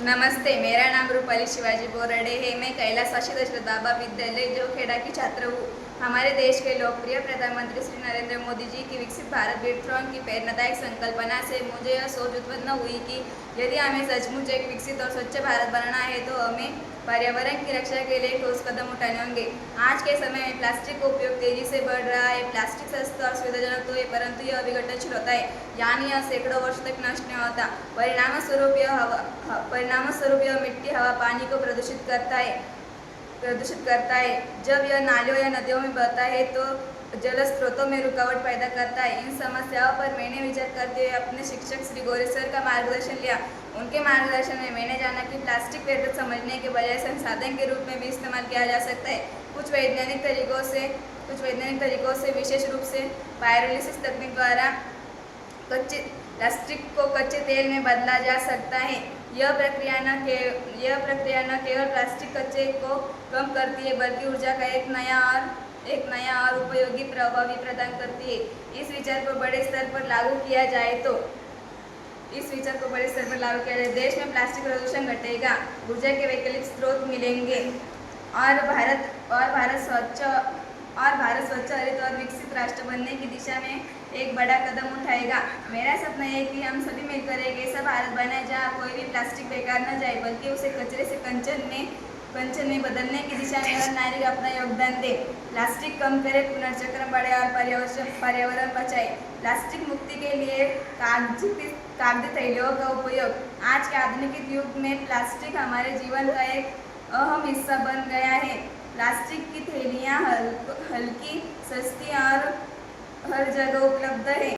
नमस्ते, मेरा नाम रूपाली शिवाजी बोराडे है। मैं कैलाशवासी दशरथ बाबा विद्यालय जोखेड़ा की छात्र हूँ। हमारे देश के लोकप्रिय प्रधानमंत्री श्री नरेंद्र मोदी जी की विकसित भारत विश्व की प्रेरणादायक संकल्पना से मुझे यह सोच उत्पन्न हुई कि यदि हमें सचमुच एक विकसित और स्वच्छ भारत बनाना है तो हमें पर्यावरण की रक्षा के लिए ठोस कदम उठाने होंगे। आज के समय में प्लास्टिक का उपयोग तेजी से बढ़ रहा है। प्लास्टिक सस्ता और सुविधाजनक तो है, परंतु यह अविघटनशील होता है, यानी यह सैकड़ों वर्ष तक नष्ट नहीं होता। परिणाम स्वरूप यह मिट्टी, हवा, पानी को प्रदूषित करता है। जब यह नालियों या नदियों में बहता है तो जल स्रोतों में रुकावट पैदा करता है। इन समस्याओं पर मैंने विचार करते हुए अपने शिक्षक श्री गौरी सर का मार्गदर्शन लिया। उनके मार्गदर्शन में मैंने जाना कि प्लास्टिक व्यर्थ समझने के बजाय संसाधन के रूप में भी इस्तेमाल किया जा सकता है। कुछ वैज्ञानिक तरीकों से विशेष रूप से पायरोलिसिस तकनीक द्वारा प्लास्टिक को कच्चे तेल में बदला जा सकता है। यह प्रक्रिया न केवल प्लास्टिक कचरे को कम करती है, बल्कि ऊर्जा का एक नया और उपयोगी प्रभाव भी प्रदान करती है। इस विचार को बड़े स्तर पर लागू किया जाए देश में प्लास्टिक प्रदूषण घटेगा, ऊर्जा के वैकल्पिक स्रोत मिलेंगे और भारत स्वच्छ, हरित और विकसित राष्ट्र बनने की दिशा में एक बड़ा कदम उठाएगा। मेरा सपना है कि हम सभी मिलकर एक ऐसा भारत बनाए जहाँ कोई भी प्लास्टिक बेकार न जाए, बल्कि उसे कचरे से कंचन में बदलने की दिशा में हर नागरिक अपना योगदान दे। प्लास्टिक कम करे, पुनर्चक्रण बढ़े और पर्यावरण बचाए। प्लास्टिक मुक्ति के लिए कागजी थैलियों का उपयोग। आज के आधुनिक युग में प्लास्टिक हमारे जीवन का एक अहम हिस्सा बन गया है। प्लास्टिक की थैलियाँ हल्की, सस्ती और हर जगह उपलब्ध है।